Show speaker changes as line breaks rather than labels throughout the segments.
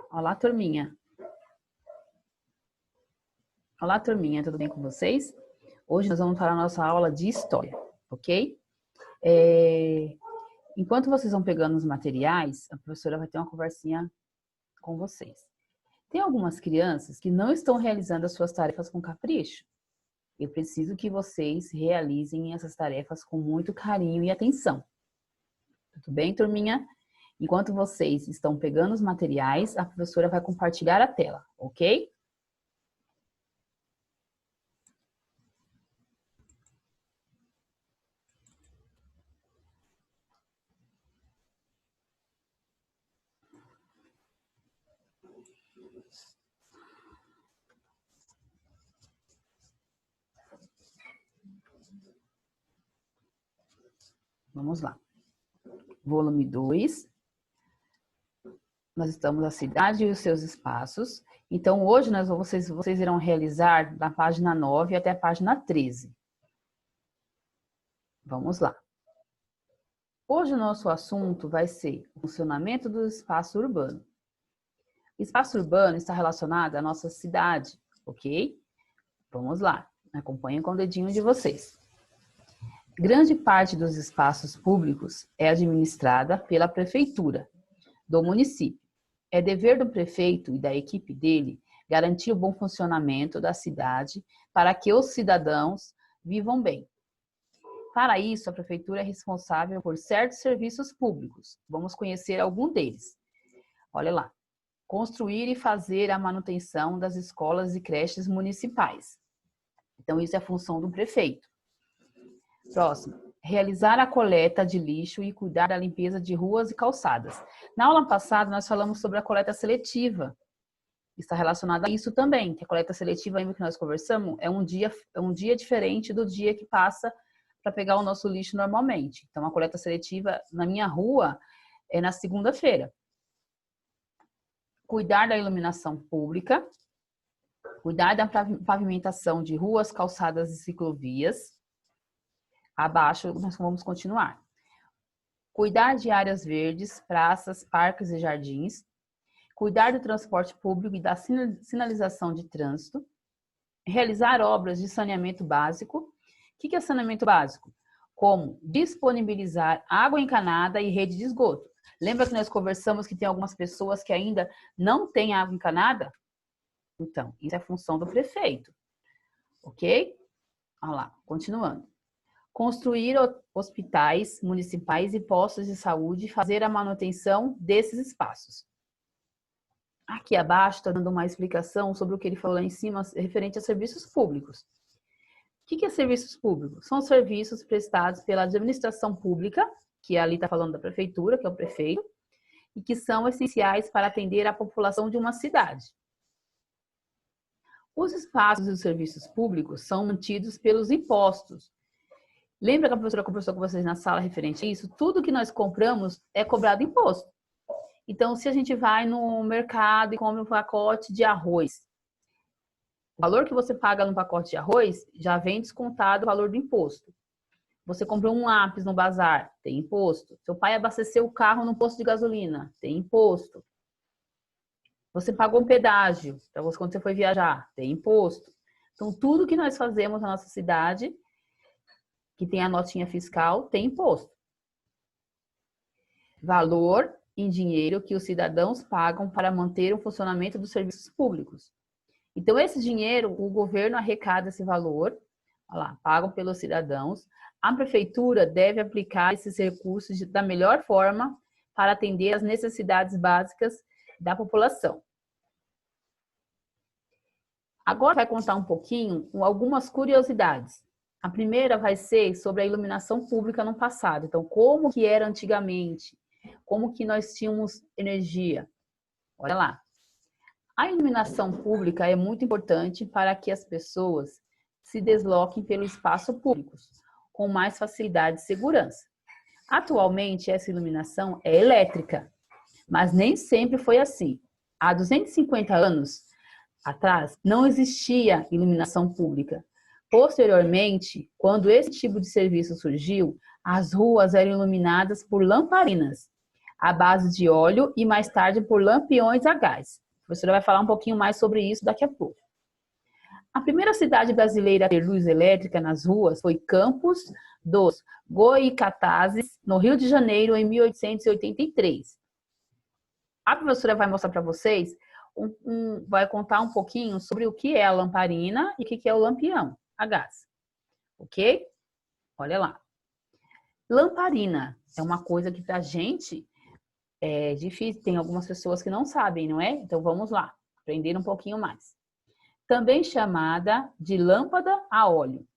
Olá, turminha. Olá, turminha, tudo bem com vocês? Hoje nós vamos para a nossa aula de história, ok? Enquanto vocês vão pegando os materiais, a professora vai ter uma conversinha com vocês. Tem algumas crianças que não estão realizando as suas tarefas com capricho. Eu preciso que vocês realizem essas tarefas com muito carinho e atenção. Tudo bem, turminha? Enquanto vocês estão pegando os materiais, a professora vai compartilhar a tela, ok? Vamos lá. Volume 2. Nós estamos na cidade e os seus espaços. Então, hoje vocês irão realizar da página 9 até a página 13. Vamos lá. Hoje o nosso assunto vai ser o funcionamento do espaço urbano. O espaço urbano está relacionado à nossa cidade, ok? Vamos lá. Acompanhem com o dedinho de vocês. Grande parte dos espaços públicos é administrada pela prefeitura do município. É dever do prefeito e da equipe dele garantir o bom funcionamento da cidade para que os cidadãos vivam bem. Para isso, a prefeitura é responsável por certos serviços públicos. Vamos conhecer algum deles. Olha lá. Construir e fazer a manutenção das escolas e creches municipais. Então, isso é a função do prefeito. Próximo. Realizar a coleta de lixo e cuidar da limpeza de ruas e calçadas. Na aula passada, nós falamos sobre a coleta seletiva. Está relacionado a isso também, que a coleta seletiva, lembra que nós conversamos, é um dia diferente do dia que passa para pegar o nosso lixo normalmente. Então, a coleta seletiva na minha rua é na segunda-feira. Cuidar da iluminação pública, cuidar da pavimentação de ruas, calçadas e ciclovias. Abaixo, nós vamos continuar. Cuidar de áreas verdes, praças, parques e jardins. Cuidar do transporte público e da sinalização de trânsito. Realizar obras de saneamento básico. O que é saneamento básico? Como disponibilizar água encanada e rede de esgoto. Lembra que nós conversamos que tem algumas pessoas que ainda não têm água encanada? Então, isso é função do prefeito. Ok? Olha lá, continuando. Construir hospitais municipais e postos de saúde e fazer a manutenção desses espaços. Aqui abaixo está dando uma explicação sobre o que ele falou lá em cima, referente a serviços públicos. O que é serviços públicos? São serviços prestados pela administração pública, que ali está falando da prefeitura, que é o prefeito, e que são essenciais para atender a população de uma cidade. Os espaços e os serviços públicos são mantidos pelos impostos. Lembra que a professora conversou com vocês na sala referente a isso? Tudo que nós compramos é cobrado imposto. Então, se a gente vai no mercado e compra um pacote de arroz, o valor que você paga no pacote de arroz já vem descontado o valor do imposto. Você comprou um lápis no bazar, tem imposto. Seu pai abasteceu o carro no posto de gasolina, tem imposto. Você pagou um pedágio para você quando você foi viajar, tem imposto. Então, tudo que nós fazemos na nossa cidade, que tem a notinha fiscal, tem imposto. Valor em dinheiro que os cidadãos pagam para manter o funcionamento dos serviços públicos. Então, esse dinheiro, o governo arrecada esse valor, olha lá, pagam pelos cidadãos. A prefeitura deve aplicar esses recursos da melhor forma para atender às necessidades básicas da população. Agora vai contar um pouquinho com algumas curiosidades. A primeira vai ser sobre a iluminação pública no passado. Então, como que era antigamente? Como que nós tínhamos energia? Olha lá. A iluminação pública é muito importante para que as pessoas se desloquem pelo espaço público com mais facilidade e segurança. Atualmente, essa iluminação é elétrica, mas nem sempre foi assim. Há 250 anos atrás, não existia iluminação pública. Posteriormente, quando esse tipo de serviço surgiu, as ruas eram iluminadas por lamparinas. à base de óleo e mais tarde por lampiões a gás. A professora vai falar um pouquinho mais sobre isso daqui a pouco. A primeira cidade brasileira a ter luz elétrica nas ruas foi Campos dos Goycatazes, no Rio de Janeiro, em 1883. A professora vai mostrar para vocês, vai contar um pouquinho sobre o que é a lamparina e o que é o lampião a gás. Ok? Olha lá. Lamparina é uma coisa que pra gente é difícil. Tem algumas pessoas que não sabem, não é? Então vamos lá, aprender um pouquinho mais. Também chamada de lâmpada a óleo.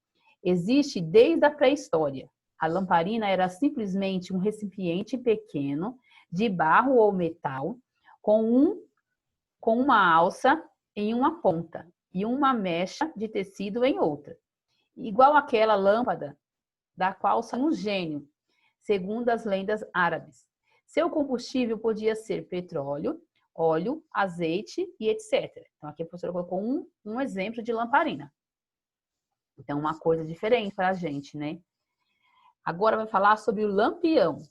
Existe desde a pré-história. A lamparina era simplesmente um recipiente pequeno de barro ou metal com uma alça em uma ponta e uma mecha de tecido em outra. Igual àquela lâmpada da qual sai um gênio, segundo as lendas árabes. Seu combustível podia ser petróleo, óleo, azeite e etc. Então, aqui a professora colocou um exemplo de lamparina. Então, uma coisa diferente para a gente, né? Agora vai falar sobre o lampião.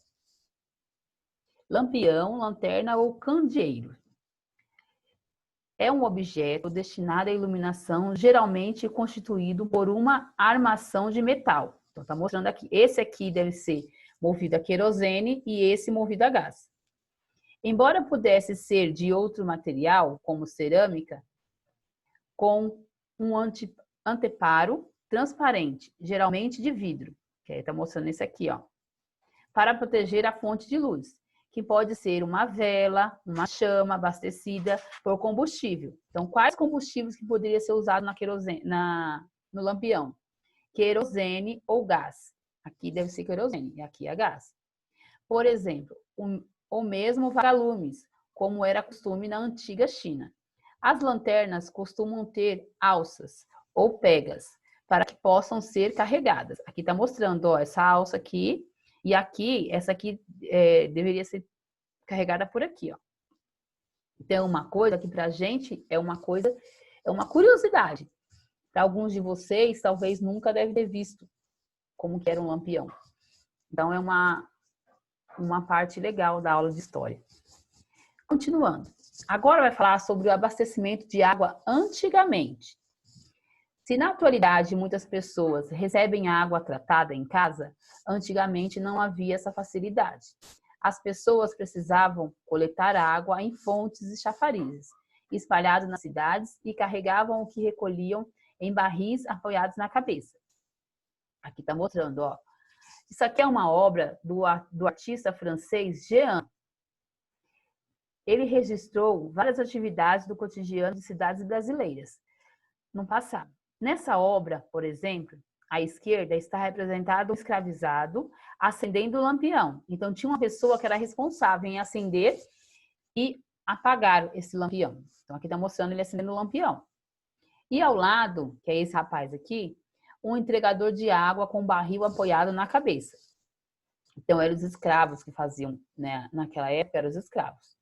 Lampião, lanterna ou candeeiro. É um objeto destinado à iluminação, geralmente constituído por uma armação de metal. Então, está mostrando aqui. Esse aqui deve ser movido a querosene e esse movido a gás. Embora pudesse ser de outro material, como cerâmica, com um anteparo transparente, geralmente de vidro, que aí está mostrando esse aqui, ó, para proteger a fonte de luz, que pode ser uma vela, uma chama abastecida por combustível. Então, quais combustíveis que poderia ser usado no lampião? Querosene ou gás. Aqui deve ser querosene e aqui é gás. Por exemplo, ou mesmo vagalumes, como era costume na antiga China. As lanternas costumam ter alças ou pegas para que possam ser carregadas. Aqui está mostrando, ó, essa alça aqui e aqui, essa aqui deveria ser carregada por aqui, ó. Então, uma coisa que para a gente é uma curiosidade. Para alguns de vocês, talvez nunca devem ter visto como que era um lampião. Então, é uma parte legal da aula de história. Continuando. Agora vai falar sobre o abastecimento de água antigamente. Se na atualidade muitas pessoas recebem água tratada em casa, antigamente não havia essa facilidade. As pessoas precisavam coletar água em fontes e chafarizes, espalhados nas cidades, e carregavam o que recolhiam em barris apoiados na cabeça. Aqui está mostrando, ó. Isso aqui é uma obra do artista francês Jean. Ele registrou várias atividades do cotidiano de cidades brasileiras no passado. Nessa obra, por exemplo, à esquerda está representado um escravizado acendendo o lampião. Então, tinha uma pessoa que era responsável em acender e apagar esse lampião. Então, aqui está mostrando ele acendendo o lampião. E ao lado, que é esse rapaz aqui, um entregador de água com um barril apoiado na cabeça. Então, eram os escravos que faziam, né? Naquela época, eram os escravos.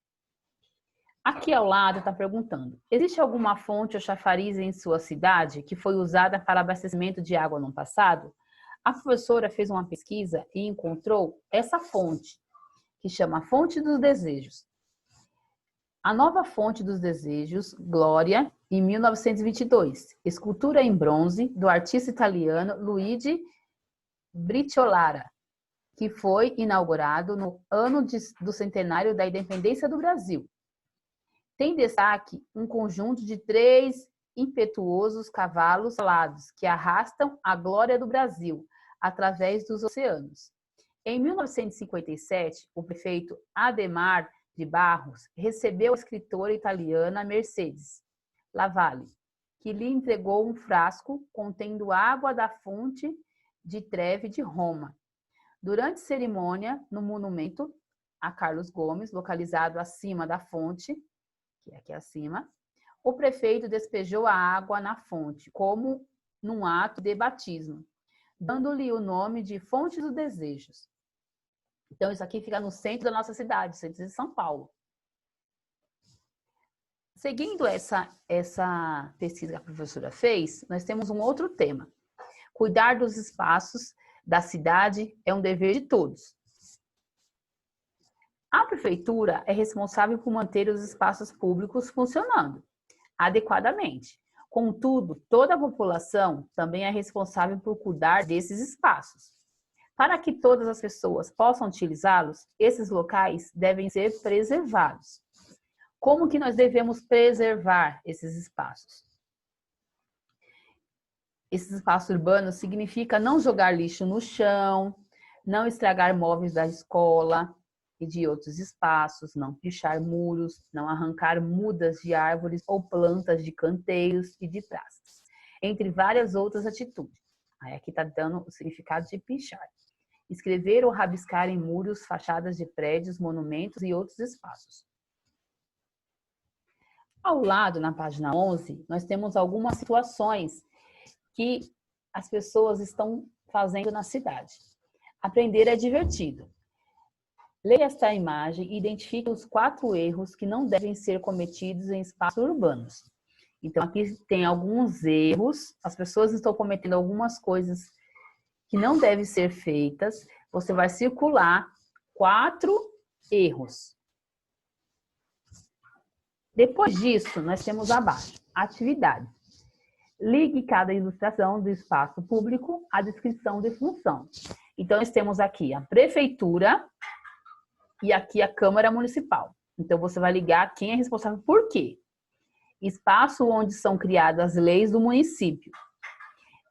Aqui ao lado está perguntando, existe alguma fonte ou chafariz em sua cidade que foi usada para abastecimento de água no passado? A professora fez uma pesquisa e encontrou essa fonte, que chama Fonte dos Desejos. A nova Fonte dos Desejos, Glória, em 1922. Escultura em bronze do artista italiano Luigi Briciolara, que foi inaugurado no ano do centenário da independência do Brasil. Tem destaque um conjunto de 3 impetuosos cavalos alados que arrastam a glória do Brasil através dos oceanos. Em 1957, o prefeito Ademar de Barros recebeu a escritora italiana Mercedes Lavalle, que lhe entregou um frasco contendo água da fonte de Trevi de Roma. Durante cerimônia no monumento a Carlos Gomes, localizado acima da fonte, que é aqui acima, o prefeito despejou a água na fonte, como num ato de batismo, dando-lhe o nome de Fonte dos Desejos. Então, isso aqui fica no centro da nossa cidade, centro de São Paulo. Seguindo essa pesquisa que a professora fez, nós temos um outro tema. Cuidar dos espaços da cidade é um dever de todos. A prefeitura é responsável por manter os espaços públicos funcionando adequadamente. Contudo, toda a população também é responsável por cuidar desses espaços. Para que todas as pessoas possam utilizá-los, esses locais devem ser preservados. Como que nós devemos preservar esses espaços? Esses espaços urbanos significa não jogar lixo no chão, não estragar móveis da escola e de outros espaços, não pichar muros, não arrancar mudas de árvores ou plantas de canteiros e de praças, entre várias outras atitudes. Aí aqui está dando o significado de pichar. Escrever ou rabiscar em muros, fachadas de prédios, monumentos e outros espaços. Ao lado, na página 11, nós temos algumas situações que as pessoas estão fazendo na cidade. Aprender é divertido. Leia esta imagem e identifique os 4 erros que não devem ser cometidos em espaços urbanos. Então, aqui tem alguns erros, as pessoas estão cometendo algumas coisas que não devem ser feitas. Você vai circular 4 erros. Depois disso, nós temos abaixo, atividade. Ligue cada ilustração do espaço público à descrição de função. Então, nós temos aqui a prefeitura e aqui a Câmara Municipal. Então, você vai ligar quem é responsável por quê. Espaço onde são criadas as leis do município.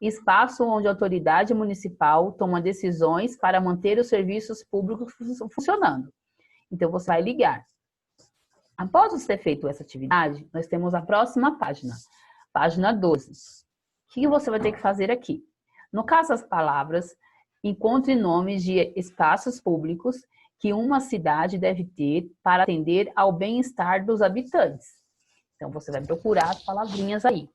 Espaço onde a autoridade municipal toma decisões para manter os serviços públicos funcionando. Então, você vai ligar. Após você ter feito essa atividade, nós temos a próxima página. Página 12. O que você vai ter que fazer aqui? No caso das palavras, encontre nomes de espaços públicos que uma cidade deve ter para atender ao bem-estar dos habitantes. Então, você vai procurar as palavrinhas aí.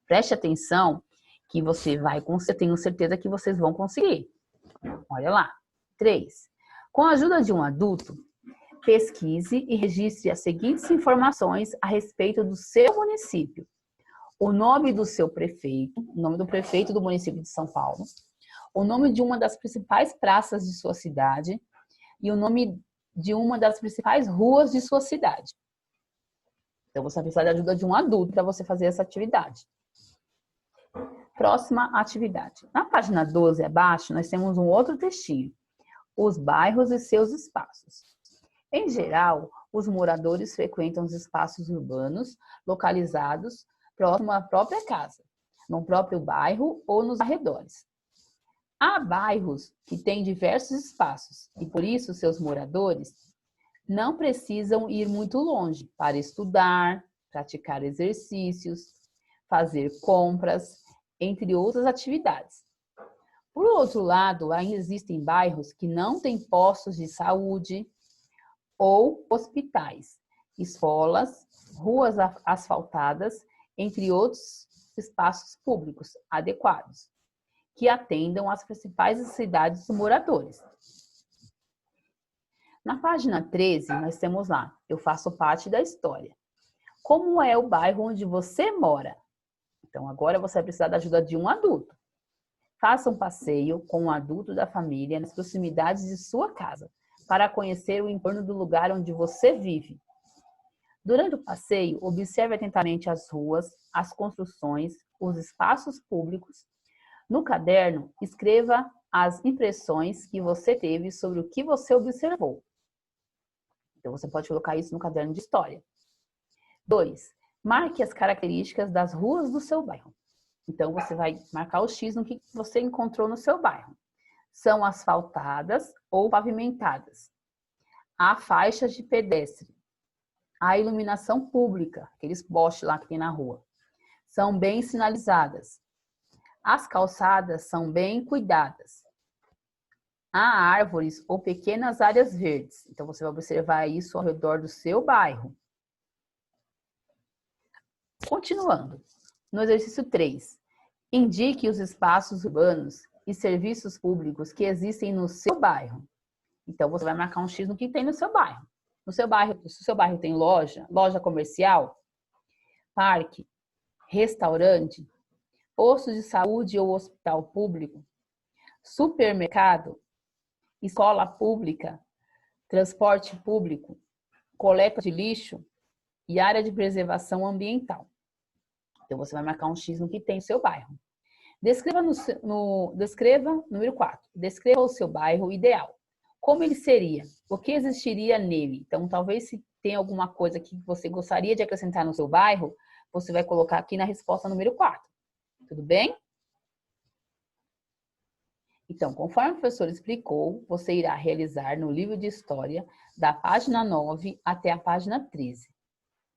Preste atenção que você vai, eu tenho certeza que vocês vão conseguir. Olha lá. 3. Com a ajuda de um adulto, pesquise e registre as seguintes informações a respeito do seu município. O nome do seu prefeito, o nome do prefeito do município de São Paulo, o nome de uma das principais praças de sua cidade e o nome de uma das principais ruas de sua cidade. Então, você vai precisar da ajuda de um adulto para você fazer essa atividade. Próxima atividade. Na página 12, abaixo, nós temos um outro textinho. Os bairros e seus espaços. Em geral, os moradores frequentam os espaços urbanos localizados próximo à própria casa, no próprio bairro ou nos arredores. Há bairros que têm diversos espaços e, por isso, seus moradores não precisam ir muito longe para estudar, praticar exercícios, fazer compras, entre outras atividades. Por outro lado, ainda existem bairros que não têm postos de saúde ou hospitais, escolas, ruas asfaltadas, entre outros espaços públicos adequados, que atendam às principais necessidades dos moradores. Na página 13, nós temos lá, eu faço parte da história. Como é o bairro onde você mora? Então, agora você vai precisar da ajuda de um adulto. Faça um passeio com um adulto da família nas proximidades de sua casa, para conhecer o entorno do lugar onde você vive. Durante o passeio, observe atentamente as ruas, as construções, os espaços públicos. No caderno, escreva as impressões que você teve sobre o que você observou. Então, você pode colocar isso no caderno de história. 2. Marque as características das ruas do seu bairro. Então, você vai marcar o X no que você encontrou no seu bairro. São asfaltadas ou pavimentadas. Há faixas de pedestre. Há iluminação pública, aqueles postes lá que tem na rua. São bem sinalizadas. As calçadas são bem cuidadas. Há árvores ou pequenas áreas verdes. Então, você vai observar isso ao redor do seu bairro. Continuando. No exercício 3, indique os espaços urbanos e serviços públicos que existem no seu bairro. Então, você vai marcar um X no que tem no seu bairro. No seu bairro, se o seu bairro tem loja comercial, parque, restaurante, posto de saúde ou hospital público, supermercado, escola pública, transporte público, coleta de lixo e área de preservação ambiental. Então, você vai marcar um X no que tem no seu bairro. Descreva número 4. Descreva o seu bairro ideal. Como ele seria? O que existiria nele? Então, talvez se tem alguma coisa que você gostaria de acrescentar no seu bairro, você vai colocar aqui na resposta número 4. Tudo bem? Então, conforme o professor explicou, você irá realizar no livro de história da página 9 até a página 13.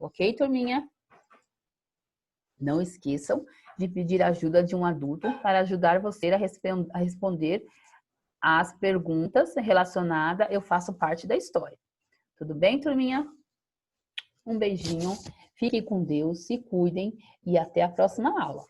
Ok, turminha? Não esqueçam de pedir a ajuda de um adulto para ajudar você a responder as perguntas relacionadas. Eu faço parte da história. Tudo bem, turminha? Um beijinho, fiquem com Deus, se cuidem e até a próxima aula.